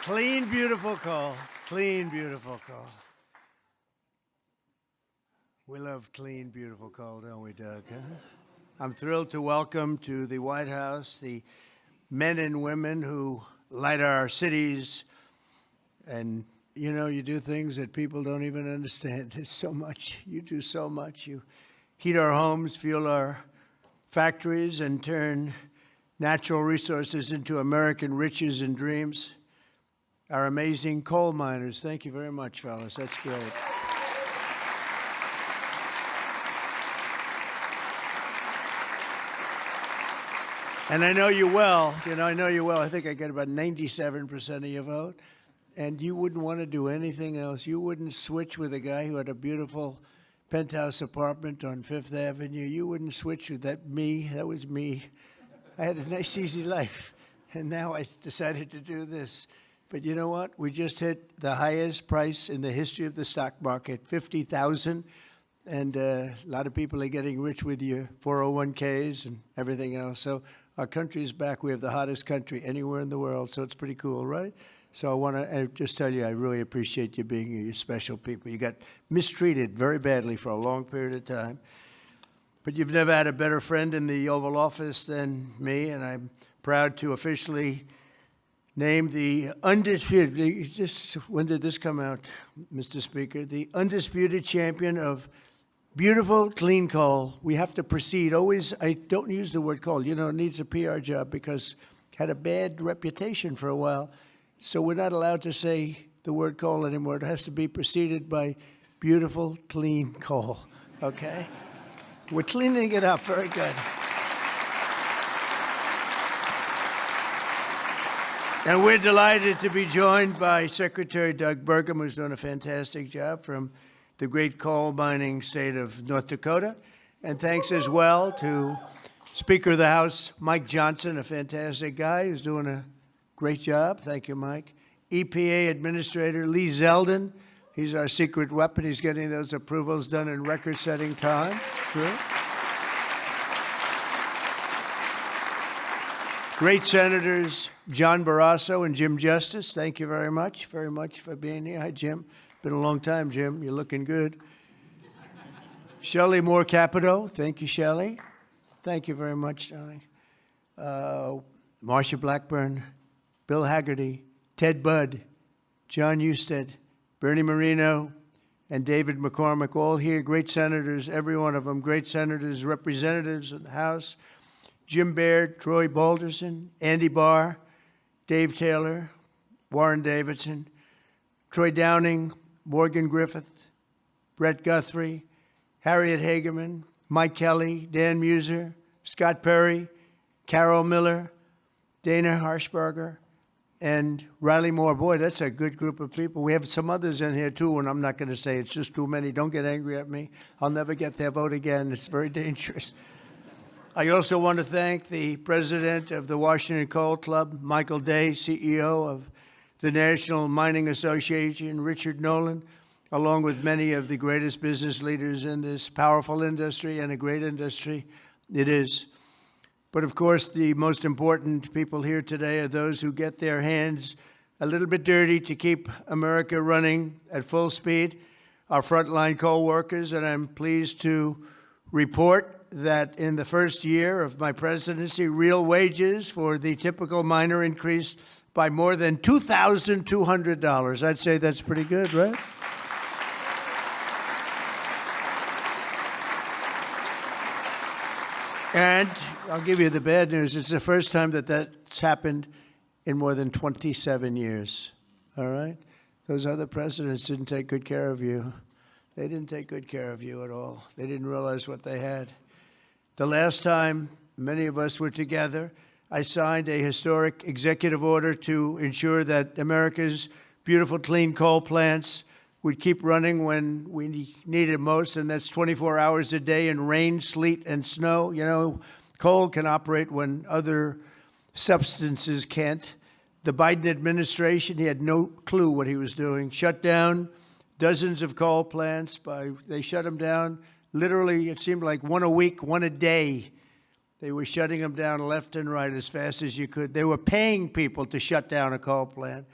Clean, beautiful coal. Clean, beautiful coal. We love clean, beautiful coal, don't we, Doug? Huh? I'm thrilled to welcome to the White House the men and women who light our cities. And, you know, you do things that people don't even understand. There's so much. You do so much. You heat our homes, fuel our factories, and turn natural resources into American riches and dreams. Our amazing coal miners. Thank you very much, fellas. That's great. And I know you well. I know you well. I think I get about 97% of your vote. And you wouldn't want to do anything else. You wouldn't switch with a guy who had a beautiful penthouse apartment on Fifth Avenue. You wouldn't switch with that me. That was me. I had a nice, easy life. And now I decided to do this. But you know what? We just hit the highest price in the history of the stock market, $50,000. And a lot of people are getting rich with your 401ks and everything else. So our country is back. We have the hottest country anywhere in the world. So it's pretty cool, right? So I want to just tell you, I really appreciate you being here. You're special people. You got mistreated very badly for a long period of time. But you've never had a better friend in the Oval Office than me. And I'm proud to officially name the undisputed, when did this come out, Mr. Speaker? The undisputed champion of beautiful, clean coal. We have to proceed. Always, I don't use the word coal. You know, it needs a PR job because it had a bad reputation for a while. So we're not allowed to say the word coal anymore. It has to be preceded by beautiful, clean coal, okay? We're cleaning it up. Very good. And we're delighted to be joined by Secretary Doug Burgum, who's done a fantastic job from the great coal mining state of North Dakota. And thanks as well to Speaker of the House, Mike Johnson, a fantastic guy who's doing a great job. Thank you, Mike. EPA Administrator Lee Zeldin. He's our secret weapon. He's getting those approvals done in record-setting time. True. Great Senators John Barrasso and Jim Justice. Thank you very much for being here. Hi, Jim. Been a long time, Jim. You're looking good. Shelley Moore Capito. Thank you, Shelley. Thank you very much, darling. Marsha Blackburn, Bill Hagerty, Ted Budd, John Husted, Bernie Moreno, and David McCormick, all here. Great senators, every one of them. Great senators, representatives in the House. Jim Baird, Troy Balderson, Andy Barr, Dave Taylor, Warren Davidson, Troy Downing, Morgan Griffith, Brett Guthrie, Harriet Hageman, Mike Kelly, Dan Muser, Scott Perry, Carol Miller, Dana Harshbarger, and Riley Moore. Boy, that's a good group of people. We have some others in here, too, and I'm not going to say it's just too many. Don't get angry at me. I'll never get their vote again. It's very dangerous. I also want to thank the president of the Washington Coal Club, Michael Day, CEO of the National Mining Association, Richard Nolan, along with many of the greatest business leaders in this powerful industry and a great industry it is. But of course, the most important people here today are those who get their hands a little bit dirty to keep America running at full speed, our frontline coal workers, and I'm pleased to report that in the first year of my presidency, real wages for the typical miner increased by more than $2,200. I'd say that's pretty good, right? And I'll give you the bad news. It's the first time that that's happened in more than 27 years, all right? Those other presidents didn't take good care of you. They didn't take good care of you at all. They didn't realize what they had. The last time many of us were together, I signed a historic executive order to ensure that America's beautiful, clean coal plants would keep running when we need it most, and that's 24 hours a day in rain, sleet, and snow. You know, coal can operate when other substances can't. The Biden administration, he had no clue what he was doing. Shut down dozens of coal plants. They shut them down. Literally, it seemed like one a week, one a day. They were shutting them down left and right as fast as you could. They were paying people to shut down a coal plant.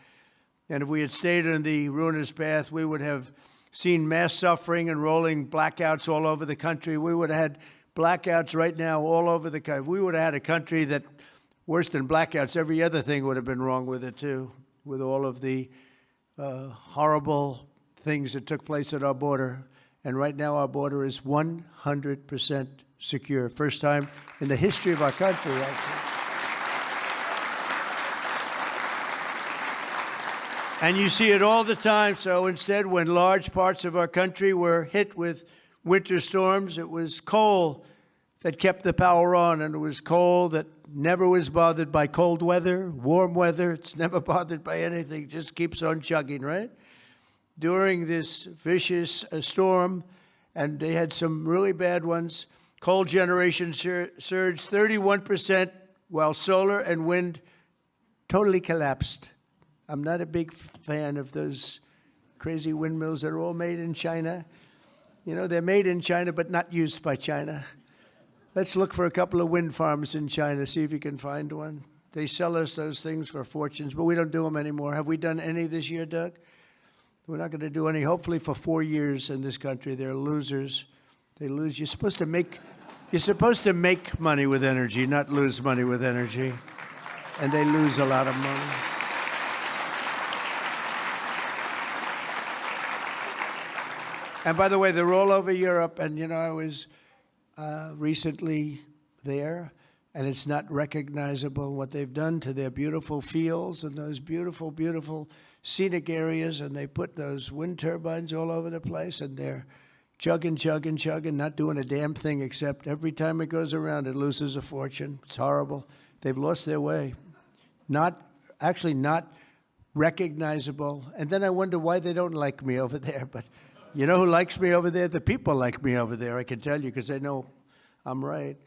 And if we had stayed on the ruinous path, we would have seen mass suffering and rolling blackouts all over the country. We would have had blackouts right now all over the country. We would have had a country that, worse than blackouts, every other thing would have been wrong with it too, with all of the horrible things that took place at our border. And right now our border is 100% secure. First time in the history of our country, actually. And you see it all the time. So instead, when large parts of our country were hit with winter storms, it was coal that kept the power on, and it was coal that never was bothered by cold weather, warm weather. It's never bothered by anything, just keeps on chugging, right? During this vicious storm, and they had some really bad ones, coal generation surged 31%, while solar and wind totally collapsed. I'm not a big fan of those crazy windmills that are all made in China. You know, they're made in China, but not used by China. Let's look for a couple of wind farms in China, see if you can find one. They sell us those things for fortunes, but we don't do them anymore. Have we done any this year, Doug? We're not going to do any, hopefully, for 4 years in this country. They're losers. They lose. You're supposed to make money with energy, not lose money with energy. And they lose a lot of money. And by the way, they're all over Europe. And, you know, I was recently there, and it's not recognizable what they've done to their beautiful fields and those beautiful, beautiful scenic areas. And they put those wind turbines all over the place, and they're chugging, chugging, chugging, not doing a damn thing, except every time it goes around, it loses a fortune. It's horrible. They've lost their way. Not recognizable. And then I wonder why they don't like me over there. But you know who likes me over there? The people like me over there, I can tell you, because they know I'm right.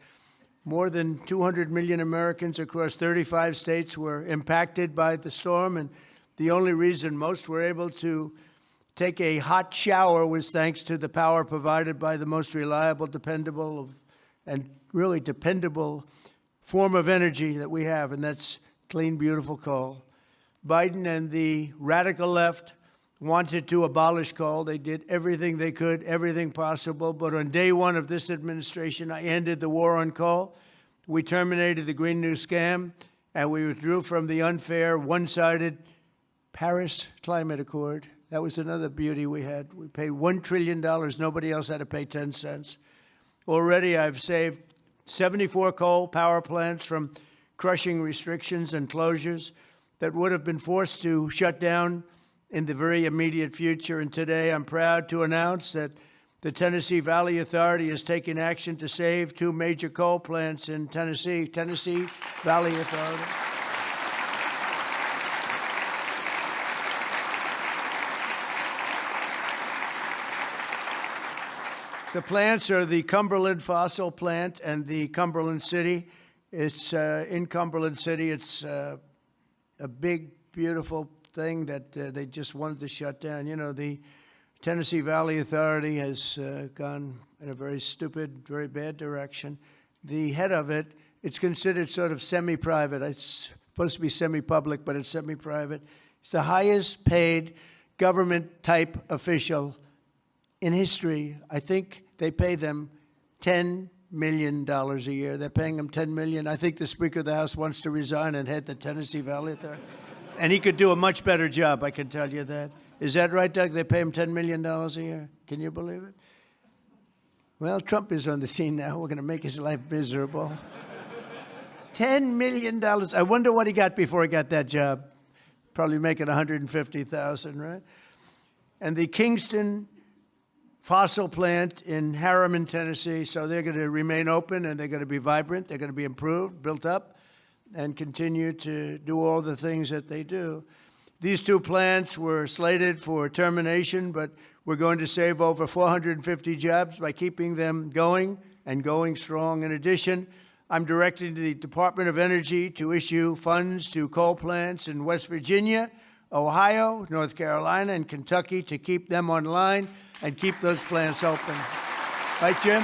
More than 200 million Americans across 35 states were impacted by the storm, and the only reason most were able to take a hot shower was thanks to the power provided by the most reliable, dependable, and really dependable form of energy that we have, and that's clean, beautiful coal. Biden and the radical left wanted to abolish coal. They did everything they could, everything possible. But on day one of this administration, I ended the war on coal. We terminated the Green New Scam, and we withdrew from the unfair, one-sided Paris Climate Accord. That was another beauty we had. We paid $1 trillion. Nobody else had to pay 10 cents. Already, I've saved 74 coal power plants from crushing restrictions and closures that would have been forced to shut down in the very immediate future. And today I'm proud to announce that the Tennessee Valley Authority is taking action to save 2 major coal plants in Tennessee. Tennessee Valley Authority. The plants are the Cumberland Fossil Plant and the Cumberland City. It's in Cumberland City. It's a big, beautiful thing that they just wanted to shut down. You know, the Tennessee Valley Authority has gone in a very stupid, very bad direction. The head of it, it's considered sort of semi-private. It's supposed to be semi-public, but it's semi-private. It's the highest paid government-type official in history. I think they pay them $10 million a year. They're paying them $10 million. I think the Speaker of the House wants to resign and head the Tennessee Valley Authority. And he could do a much better job, I can tell you that. Is that right, Doug? They pay him $10 million a year. Can you believe it? Well, Trump is on the scene now. We're going to make his life miserable. $10 million. I wonder what he got before he got that job. Probably making $150,000, right? And the Kingston Fossil Plant in Harriman, Tennessee, so they're going to remain open, and they're going to be vibrant. They're going to be improved, built up, and continue to do all the things that they do. These 2 plants were slated for termination, but we're going to save over 450 jobs by keeping them going and going strong. In addition, I'm directing the Department of Energy to issue funds to coal plants in West Virginia, Ohio, North Carolina, and Kentucky to keep them online and keep those plants open. Right, Jim?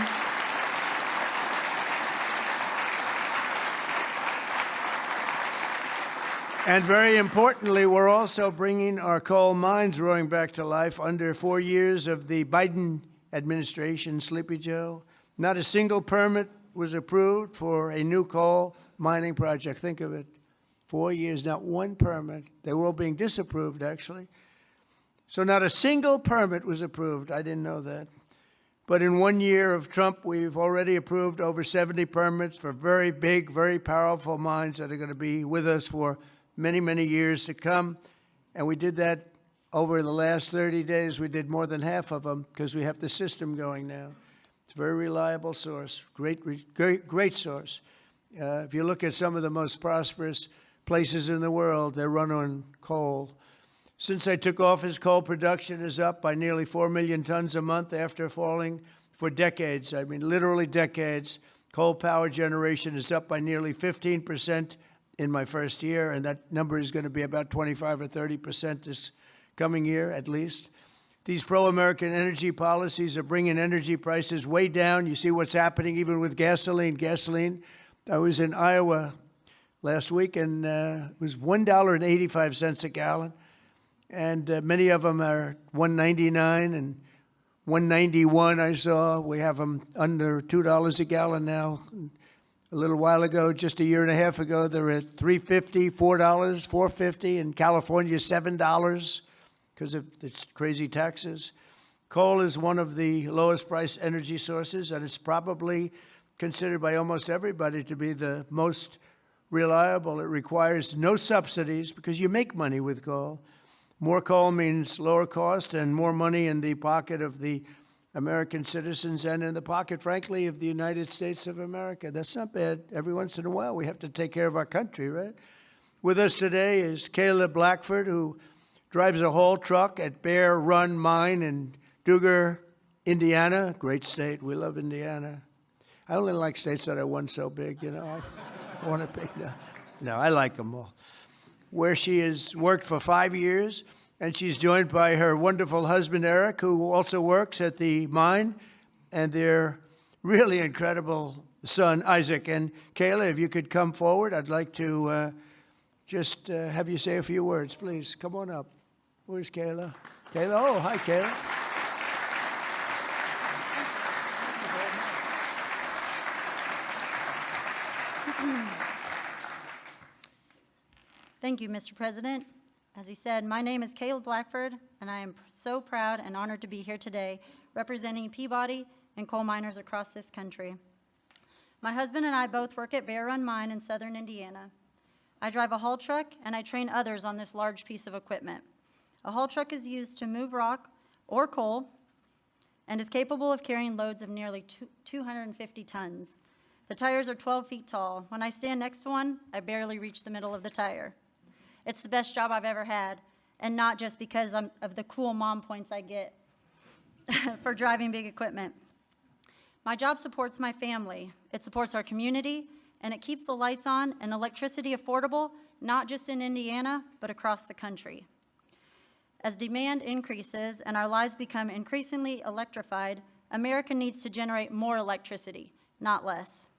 And very importantly, we're also bringing our coal mines roaring back to life under 4 years of the Biden administration, Sleepy Joe. Not a single permit was approved for a new coal mining project. Think of it. 4 years, not one permit. They were all being disapproved, actually. So not a single permit was approved. I didn't know that. But in 1 year of Trump, we've already approved over 70 permits for very big, very powerful mines that are going to be with us for many, many years to come. And we did that over the last 30 days. We did more than half of them because we have the system going now. It's a very reliable source, great source. If you look at some of the most prosperous places in the world, they run on coal. Since I took office, coal production is up by nearly 4 million tons a month after falling for decades. I mean, literally decades. Coal power generation is up by nearly 15% in my first year, and that number is going to be about 25 or 30% this coming year, at least. These pro-American energy policies are bringing energy prices way down. You see what's happening even with gasoline. I was in Iowa last week, and it was $1.85 a gallon. And many of them are $1.99 and $1.91 I saw. We have them under $2 a gallon now. A little while ago, just a year and a half ago, they were at $3.50, $4, $4.50. In California, $7 because of its crazy taxes. Coal is one of the lowest price energy sources, and it's probably considered by almost everybody to be the most reliable. It requires no subsidies because you make money with coal. More coal means lower cost and more money in the pocket of the American citizens and in the pocket, frankly, of the United States of America. That's not bad. Every once in a while, we have to take care of our country, right? With us today is Kayla Blackford, who drives a haul truck at Bear Run Mine in Dugger, Indiana. Great state. We love Indiana. I only like states that are one so big, you know. I want to pick no, I like them all. Where she has worked for 5 years, and she's joined by her wonderful husband, Eric, who also works at the mine, and their really incredible son, Isaac. And Kayla, if you could come forward, I'd like to just have you say a few words, please. Come on up. Where's Kayla? Kayla, oh, hi, Kayla. Thank you, Mr. President. As he said, my name is Kayla Blackford, and I am so proud and honored to be here today representing Peabody and coal miners across this country. My husband and I both work at Bear Run Mine in southern Indiana. I drive a haul truck, and I train others on this large piece of equipment. A haul truck is used to move rock or coal and is capable of carrying loads of nearly 250 tons. The tires are 12 feet tall. When I stand next to one, I barely reach the middle of the tire. It's the best job I've ever had, and not just because of the cool mom points I get for driving big equipment. My job supports my family. It supports our community, and it keeps the lights on and electricity affordable, not just in Indiana, but across the country. As demand increases and our lives become increasingly electrified, America needs to generate more electricity, not less.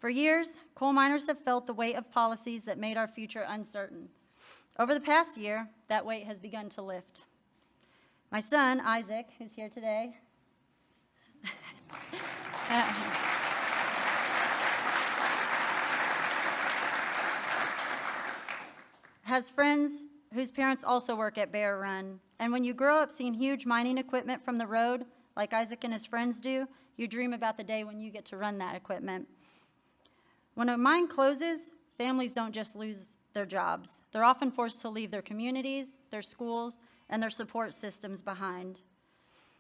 For years, coal miners have felt the weight of policies that made our future uncertain. Over the past year, that weight has begun to lift. My son, Isaac, who's here today, has friends whose parents also work at Bear Run. And when you grow up seeing huge mining equipment from the road, like Isaac and his friends do, you dream about the day when you get to run that equipment. When a mine closes, families don't just lose their jobs. They're often forced to leave their communities, their schools, and their support systems behind.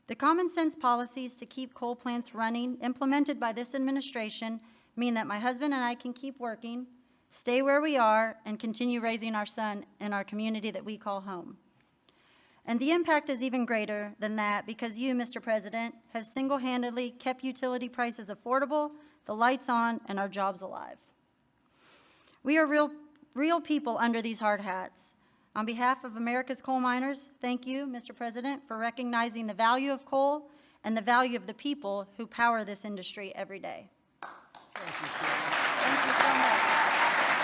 The common sense policies to keep coal plants running implemented by this administration mean that my husband and I can keep working, stay where we are, and continue raising our son in our community that we call home. And the impact is even greater than that because you, Mr. President, have single-handedly kept utility prices affordable, the lights on, and our jobs alive. We are real people under these hard hats. On behalf of America's coal miners, thank you, Mr. President, for recognizing the value of coal and the value of the people who power this industry every day. Thank you so much.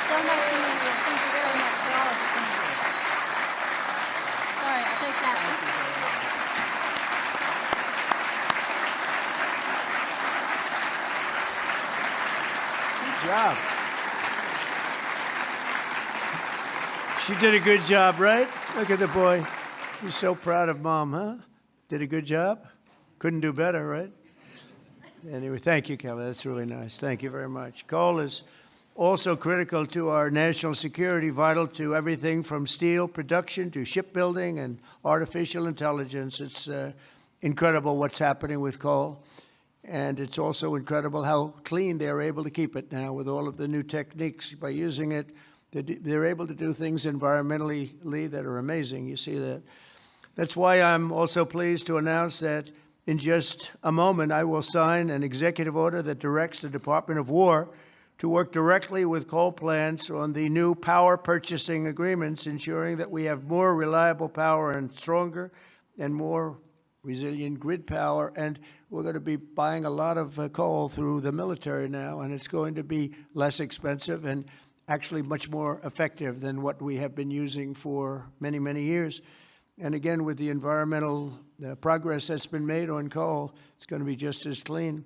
So so nice to meet you. Thank you very much for all of it. Thank you. Sorry, I'll take that. Good job. She did a good job, right? Look at the boy. He's so proud of Mom, huh? Did a good job? Couldn't do better, right? Anyway, thank you, Kelly. That's really nice. Thank you very much. Coal is also critical to our national security, vital to everything from steel production to shipbuilding and artificial intelligence. It's incredible what's happening with coal. And it's also incredible how clean they're able to keep it now with all of the new techniques. By using it, they're able to do things environmentally that are amazing. You see that. That's why I'm also pleased to announce that in just a moment, I will sign an executive order that directs the Department of War to work directly with coal plants on the new power purchasing agreements, ensuring that we have more reliable power and stronger and more resilient grid power. And we're going to be buying a lot of coal through the military now, and it's going to be less expensive and actually much more effective than what we have been using for many, many years. And again, with the environmental progress that's been made on coal, it's going to be just as clean.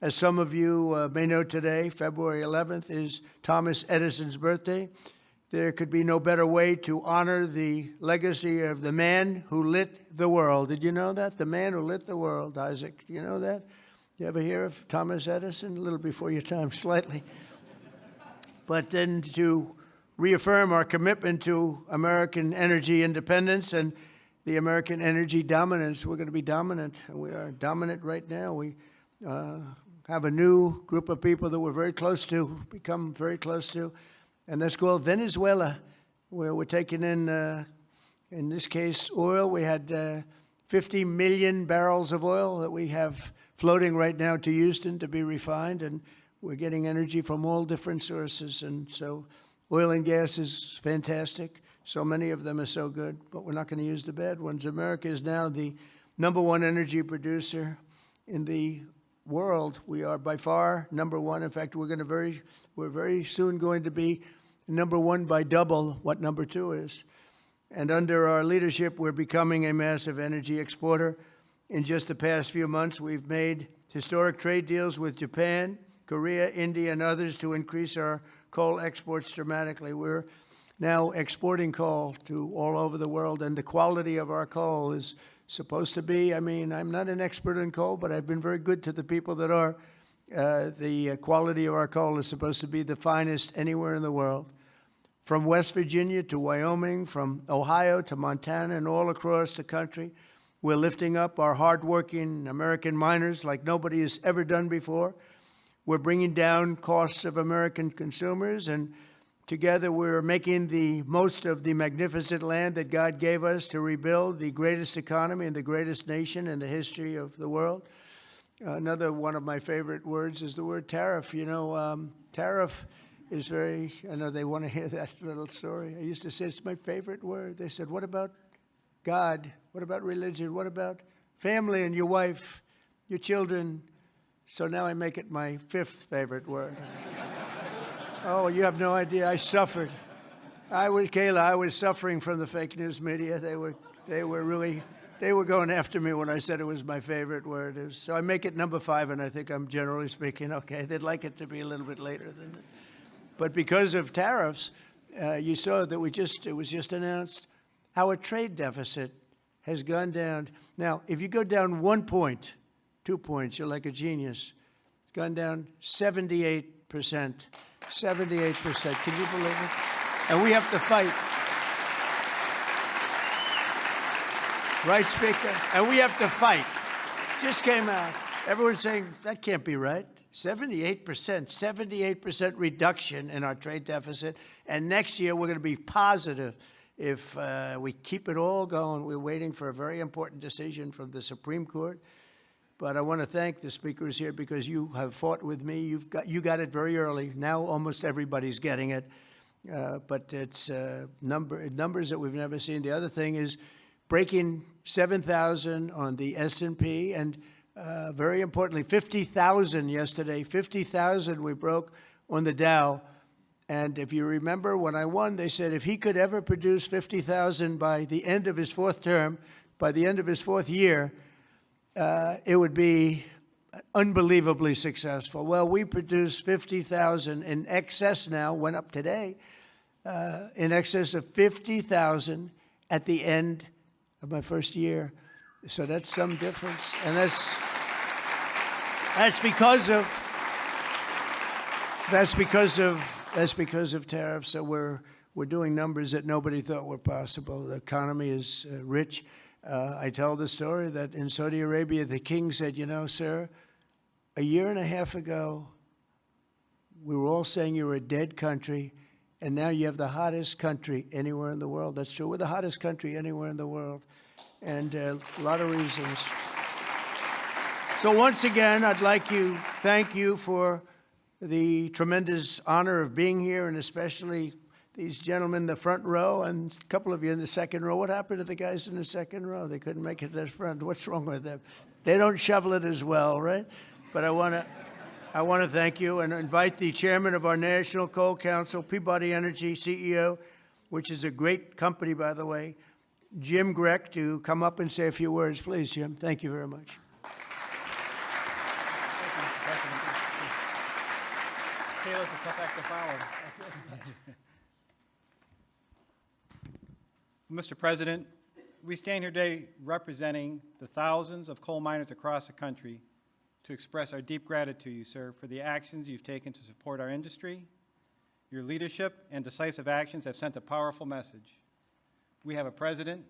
As some of you may know today, February 11th is Thomas Edison's birthday. There could be no better way to honor the legacy of the man who lit the world. Did you know that? The man who lit the world, Isaac. Do you know that? You ever hear of Thomas Edison? A little before your time, slightly. But then to reaffirm our commitment to American energy independence and the American energy dominance. We're going to be dominant. We are dominant right now. We have a new group of people that we're very close to, become very close to, and that's called Venezuela, where we're taking in this case, oil. We had 50 million barrels of oil that we have floating right now to Houston to be refined, and we're getting energy from all different sources. And so oil and gas is fantastic. So many of them are so good, but we're not going to use the bad ones. America is now the #1 energy producer in the world. We are by far #1. In fact, we're very soon going to be #1 by double what #2 is. And under our leadership, we're becoming a massive energy exporter. In just the past few months, we've made historic trade deals with Japan, Korea, India, and others to increase our coal exports dramatically. We're now exporting coal to all over the world, and the quality of our coal is supposed to be, I'm not an expert in coal, but I've been very good to the people that are. The quality of our coal is supposed to be the finest anywhere in the world. From West Virginia to Wyoming, from Ohio to Montana, and all across the country, we're lifting up our hardworking American miners like nobody has ever done before. We're bringing down costs of American consumers, and together we're making the most of the magnificent land that God gave us to rebuild the greatest economy and the greatest nation in the history of the world. Another one of my favorite words is the word tariff. You know, tariff is very, I know they want to hear that little story. I used to say it's my favorite word. They said, what about God? What about religion? What about family and your wife, your children? So now I make it my 5th favorite word. Oh, you have no idea. I suffered. I was suffering from the fake news media. They were going after me when I said it was my favorite word. So I make it #5, and I think I'm generally speaking okay. They'd like it to be a little bit later than that. But because of tariffs, you saw that it was just announced, our trade deficit has gone down. Now, if you go down 1 point, 2 points, you're like a genius. It's gone down 78%. 78%. Can you believe it? And we have to fight. Right, Speaker? And we have to fight. Just came out. Everyone's saying, that can't be right. 78% reduction in our trade deficit. And next year, we're going to be positive if we keep it all going. We're waiting for a very important decision from the Supreme Court. But I want to thank the speakers here because you have fought with me. You got it very early. Now almost everybody's getting it. But it's numbers that we've never seen. The other thing is breaking 7,000 on the S&P, and very importantly, 50,000 yesterday. 50,000 we broke on the Dow. And if you remember, when I won, they said if he could ever produce 50,000 by the end of his fourth term, by the end of his fourth year, it would be unbelievably successful. Well, we produced 50,000 in excess now, went up today, in excess of 50,000 at the end of my first year. So that's some difference. And that's because of tariffs. So we're doing numbers that nobody thought were possible. The economy is rich. I tell the story that in Saudi Arabia, the king said, you know, sir, a year and a half ago, we were all saying you were a dead country, and now you have the hottest country anywhere in the world. That's true. We're the hottest country anywhere in the world, and a lot of reasons. So once again, I'd like to thank you for the tremendous honor of being here, and especially these gentlemen in the front row and a couple of you in the second row. What happened to the guys in the second row? They couldn't make it to the front. What's wrong with them? They don't shovel it as well, right? But I want to thank you and invite the chairman of our National Coal Council, Peabody Energy CEO, which is a great company, by the way, Jim Grech, to come up and say a few words. Please, Jim. Thank you very much. Taylor's a tough act to follow. Mr. President, we stand here today representing the thousands of coal miners across the country to express our deep gratitude to you, sir, for the actions you've taken to support our industry. Your leadership and decisive actions have sent a powerful message. We have a president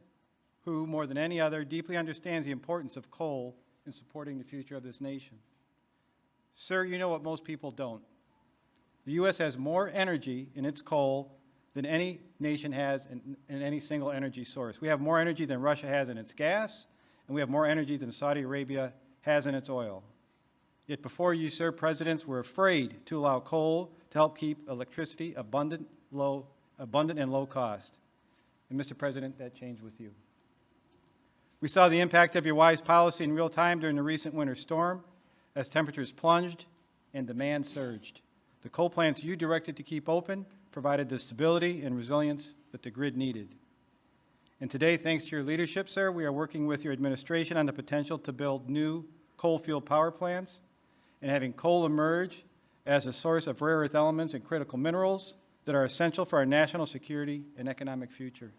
who, more than any other, deeply understands the importance of coal in supporting the future of this nation. Sir, you know what most people don't. The U.S. has more energy in its coal than any nation has in any single energy source. We have more energy than Russia has in its gas, and we have more energy than Saudi Arabia has in its oil. Yet before you, sir, presidents were afraid to allow coal to help keep electricity abundant and low cost. And Mr. President, that changed with you. We saw the impact of your wise policy in real time during the recent winter storm as temperatures plunged and demand surged. The coal plants you directed to keep open provided the stability and resilience that the grid needed. And today, thanks to your leadership, sir, we are working with your administration on the potential to build new coal-fueled power plants and having coal emerge as a source of rare earth elements and critical minerals that are essential for our national security and economic future.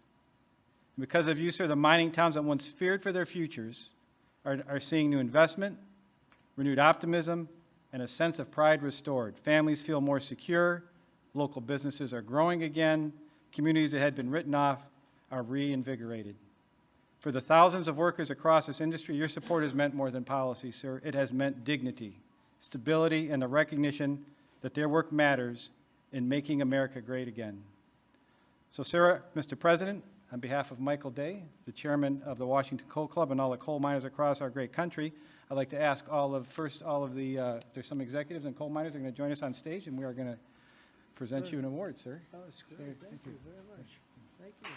And because of you, sir, the mining towns that once feared for their futures are seeing new investment, renewed optimism, and a sense of pride restored. Families feel more secure, local businesses are growing again, communities that had been written off are reinvigorated. For the thousands of workers across this industry, your support has meant more than policy, sir. It has meant dignity, stability, and the recognition that their work matters in making America great again. So, sir, Mr. President, on behalf of Michael Day, the chairman of the Washington Coal Club, and all the coal miners across our great country, I'd like to ask there's some executives and coal miners that are going to join us on stage, and we are going to present you an award, sir. Oh, it's great. Thank you very much. Thank you.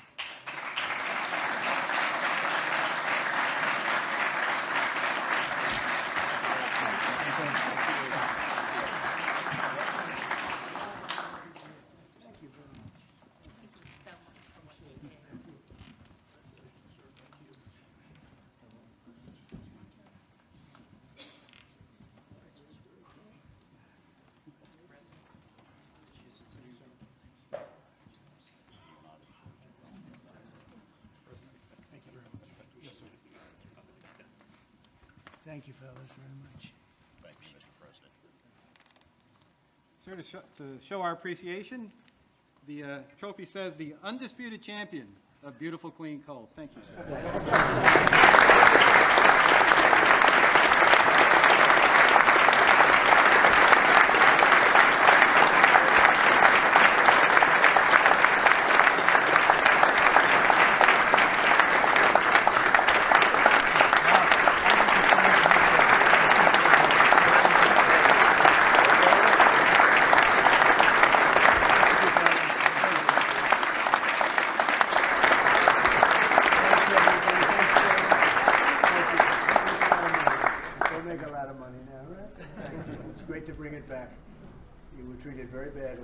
Thank you, fellas, very much. Thank you, Mr. President. Sir, to show our appreciation, the trophy says the undisputed champion of beautiful, clean coal. Thank you, sir.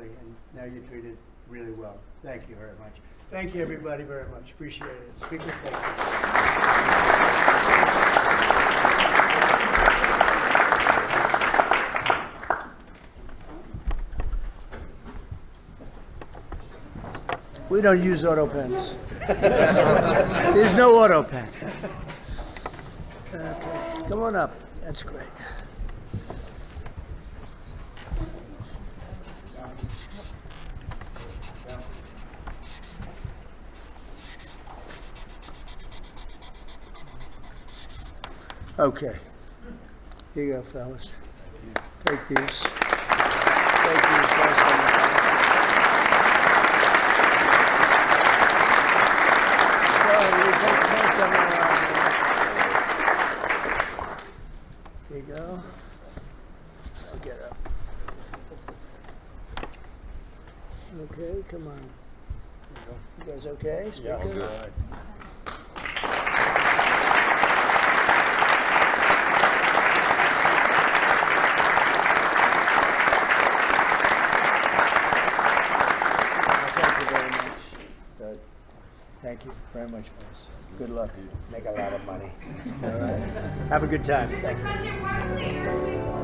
badly, and now you're treated really well. Thank you very much. Thank you, everybody, very much. Appreciate it. Speaker, thank you. We don't use auto pens. There's no auto pen. Okay, come on up. That's great. Okay. Here you go, fellas. Take these. Take these. There you go. I'll get up. Okay, come on. You guys okay? Yeah, I'm good. Thank you very much, fellas. Good luck. Make a lot of money. All right. Have a good time. Thank you.